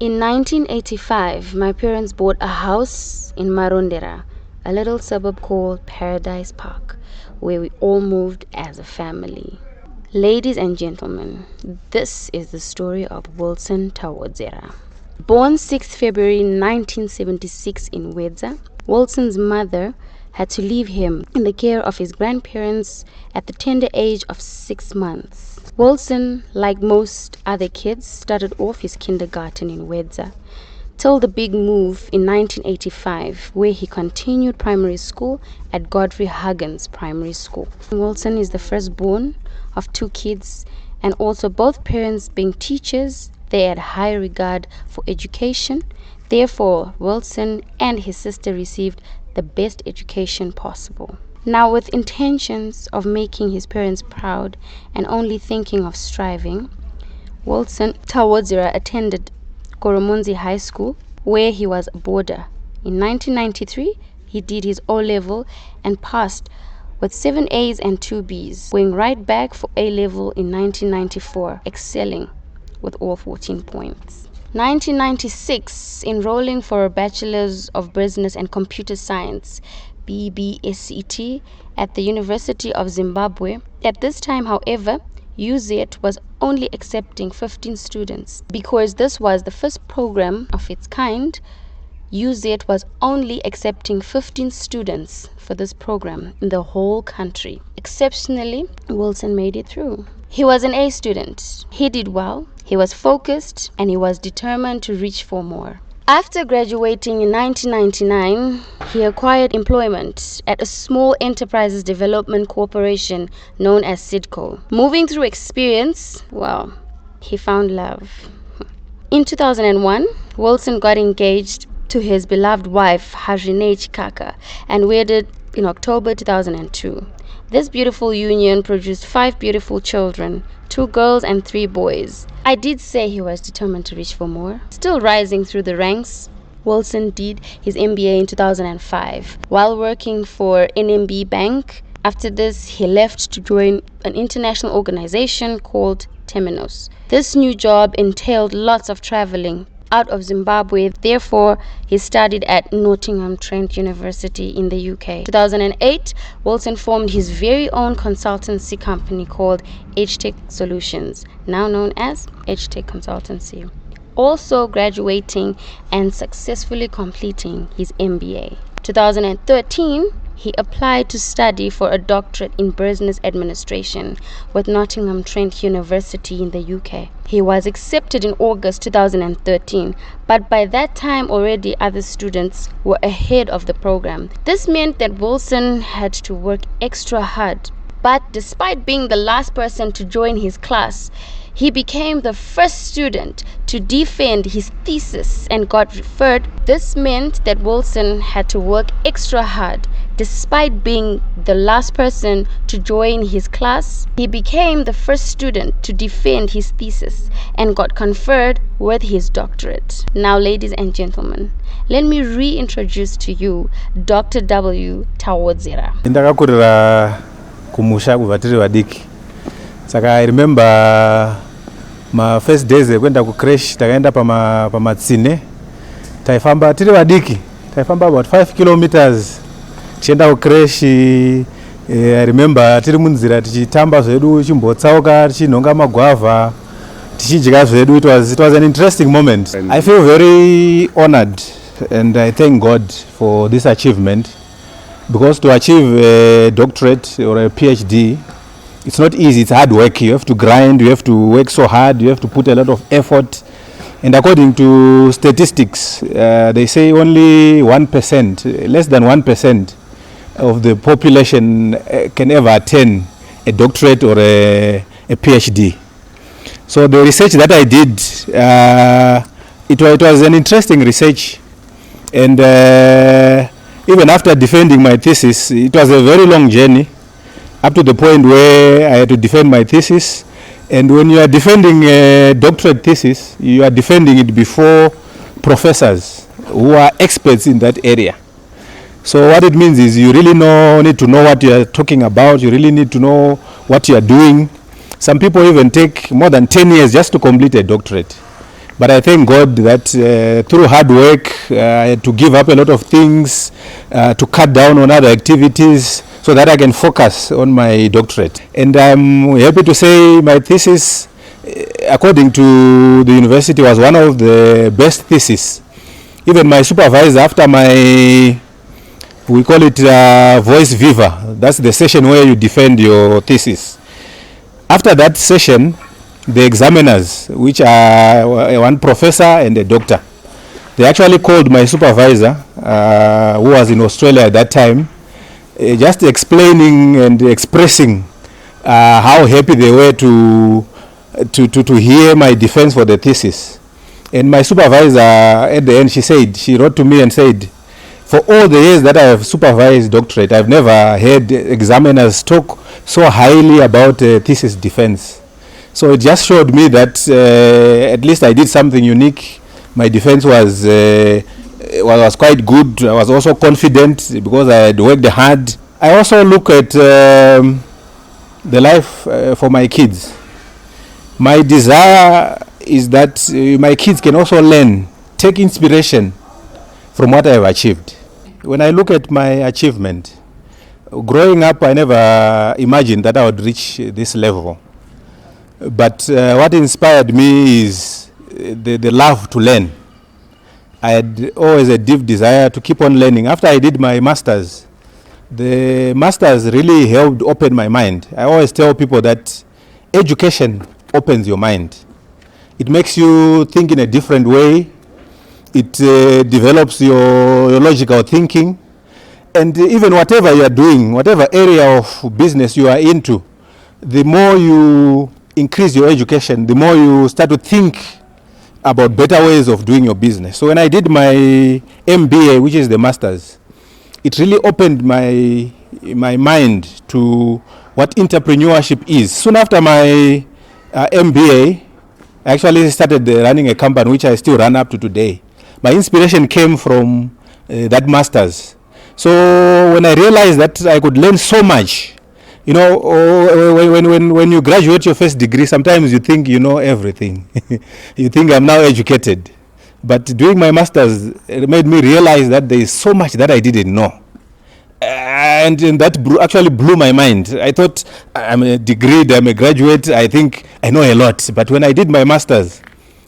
In 1985, my parents bought a house in Marondera, a little suburb called Paradise Park, where we all moved as a family. Ladies and gentlemen, this is the story of Wilson Tawodzera. Born 6th February 1976 in Wedza, Wilson's mother had to leave him in the care of his grandparents at the tender age of 6 months. Wilson, like most other kids, started off his kindergarten in Wedza till the big move in 1985, where he continued primary school at Godfrey Huggins Primary School. Wilson is the firstborn of 2 kids, and also both parents being teachers, they had high regard for education. Therefore, Wilson and his sister received the best education possible. Now, with intentions of making his parents proud and only thinking of striving, Wilson Tawodzera attended Koromonzi High School, where he was a boarder. In 1993, he did his O-level and passed with 7 A's and 2 B's, going right back for A-level in 1994, excelling with all 14 points. 1996, enrolling for a Bachelor's of Business and Computer Science, BBSCT, at the University of Zimbabwe. At this time, however, UZ was only accepting 15 students. Because this was the first program of its kind, UZ was only accepting 15 students for this program in the whole country. Exceptionally, Wilson made it through. He was an A student. He did well, he was focused, and he was determined to reach for more. After graduating in 1999, he acquired employment at a small enterprises development corporation known as SIDCO. Moving through experience, well, he found love. In 2001, Wilson got engaged to his beloved wife, Harine Chikaka, and wedded in October 2002. This beautiful union produced 5 beautiful children, 2 girls and 3 boys. I did say he was determined to reach for more. Still rising through the ranks, Wilson did his MBA in 2005 while working for NMB Bank. After this, he left to join an international organization called Temenos. This new job entailed lots of traveling out of Zimbabwe. Therefore, he studied at Nottingham Trent University in the UK. 2008, Wilson formed his very own consultancy company called HTech Solutions, now known as HTech Consultancy. Also graduating and successfully completing his MBA. 2013, he applied to study for a doctorate in business administration with Nottingham Trent University in the UK. He was accepted in August 2013, but by that time already other students were ahead of the program. This meant that Wilson had to work extra hard. But despite being the last person to join his class, he became the first student to defend his thesis and got referred. This meant that Wilson had to work extra hard. Despite being the last person to join his class, he became the first student to defend his thesis and got conferred with his doctorate. Now, ladies and gentlemen, let me reintroduce to you Dr. W. Tawodzera. Ndakakurira kumusha kuvatiri vadiki. Saka I remember my first days kwenda ku crash takaenda pamatsine taifamba tiri vadiki taifamba about 5 kilometers tienda ku crash. I remember tiri munzira tichitamba zvedu chimbotsauka tichinhonga magwavha tichidya zvedu. It was an interesting moment. I feel very honored and I thank God for this achievement, because to achieve a doctorate or a PhD, it's not easy, it's hard work. You have to grind, you have to work so hard, you have to put a lot of effort. And according to statistics, they say only 1%, less than 1% of the population can ever attain a doctorate or a PhD. So the research that I did, it was an interesting research. And even after defending my thesis, it was a very long journey, up to the point where I had to defend my thesis. And when you are defending a doctorate thesis, you are defending it before professors who are experts in that area. So what it means is you really need to know what you are talking about. You really need to know what you are doing. Some people even take more than 10 years just to complete a doctorate. But I thank God that through hard work, I had to give up a lot of things, to cut down on other activities so that I can focus on my doctorate. And I'm happy to say my thesis, according to the university, was one of the best theses. Even my supervisor, after my, we call it voice viva, that's the session where you defend your thesis. After that session, the examiners, which are one professor and a doctor, they actually called my supervisor, who was in Australia at that time, just explaining and expressing how happy they were to hear my defense for the thesis. And my supervisor, at the end, she wrote to me and said, for all the years that I have supervised doctorate, I've never heard examiners talk so highly about thesis defense. So it just showed me that at least I did something unique. My defense was quite good. I was also confident because I had worked hard. I also look at the life for my kids. My desire is that my kids can also learn, take inspiration from what I have achieved. When I look at my achievement, growing up, I never imagined that I would reach this level. But what inspired me is the love to learn. I had always a deep desire to keep on learning. After I did my master's, the master's really helped open my mind. I always tell people that education opens your mind. It makes you think in a different way. It develops your logical thinking. And even whatever you are doing, whatever area of business you are into, the more you increase your education, the more you start to think about better ways of doing your business. So when I did my MBA, which is the master's, it really opened my mind to what entrepreneurship is. Soon after my MBA, I actually started running a company which I still run up to today. My inspiration came from that master's. So when I realized that I could learn so much, you know, when you graduate your first degree, sometimes you think you know everything. You think I'm now educated. But doing my master's, it made me realize that there is so much that I didn't know. And that actually blew my mind. I thought I'm a degreed, I'm a graduate, I think I know a lot. But when I did my master's,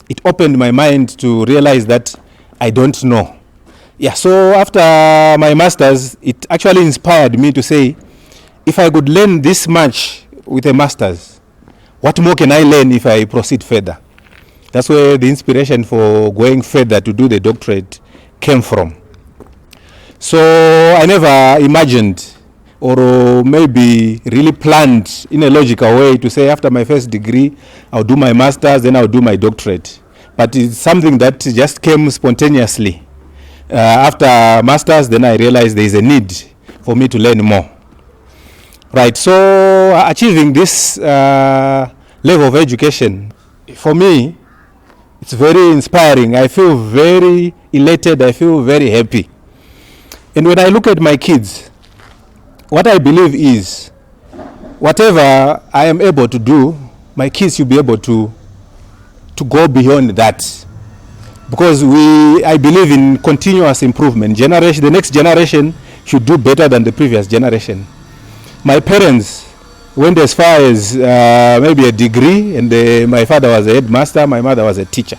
it opened my mind to realize that I don't know. Yeah, so after my master's, it actually inspired me to say, if I could learn this much with a master's, what more can I learn if I proceed further? That's where the inspiration for going further to do the doctorate came from. So I never imagined or maybe really planned in a logical way to say after my first degree, I'll do my master's, then I'll do my doctorate. But it's something that just came spontaneously. After master's, then I realized there is a need for me to learn more. Right, so achieving this level of education, for me, it's very inspiring. I feel very elated. I feel very happy. And when I look at my kids, what I believe is, whatever I am able to do, my kids should be able to go beyond that. Because I believe in continuous improvement. The next generation should do better than the previous generation. My parents went as far as maybe a degree, and my father was a headmaster, my mother was a teacher.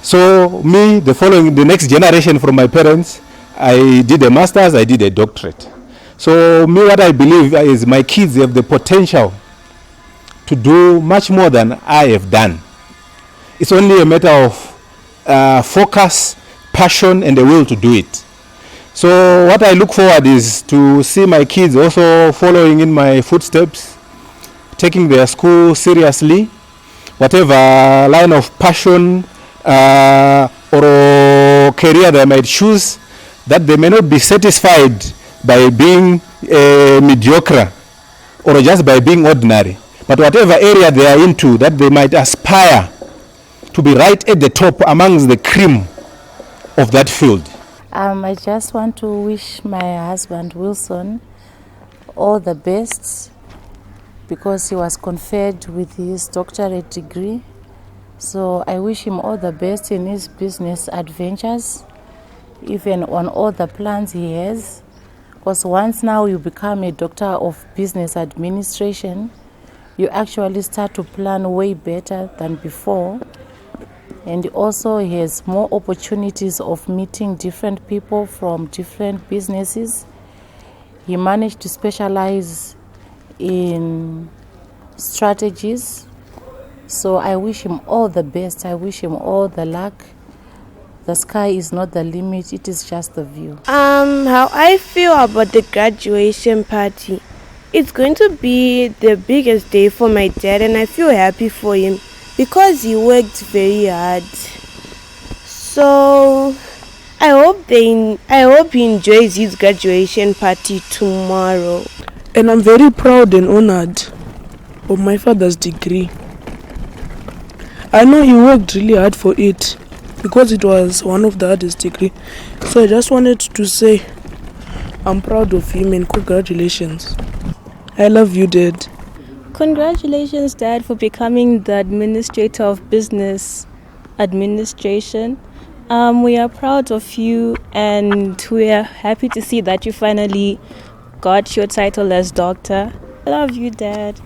So me, the next generation from my parents, I did a master's, I did a doctorate. So me, what I believe is my kids have the potential to do much more than I have done. It's only a matter of focus, passion, and the will to do it. So what I look forward is to see my kids also following in my footsteps, taking their school seriously, whatever line of passion or career they might choose, that they may not be satisfied by being mediocre or just by being ordinary, but whatever area they are into, that they might aspire to be right at the top amongst the cream of that field. I just want to wish my husband Wilson all the best because he was conferred with his doctorate degree. So I wish him all the best in his business adventures, even on all the plans he has. Because once now you become a doctor of business administration, you actually start to plan way better than before. And also he has more opportunities of meeting different people from different businesses. He managed to specialize in strategies. So I wish him all the best. I wish him all the luck. The sky is not the limit, it is just the view. How I feel about the graduation party. It's going to be the biggest day for my dad, and I feel happy for him because he worked very hard. So I hope he enjoys his graduation party tomorrow. And I'm very proud and honored of my father's degree. I know he worked really hard for it because it was one of the hardest degree. So I just wanted to say I'm proud of him and congratulations. I love you, Dad. Congratulations, Dad, for becoming the administrator of business administration. We are proud of you, and we are happy to see that you finally got your title as doctor. I love you, Dad.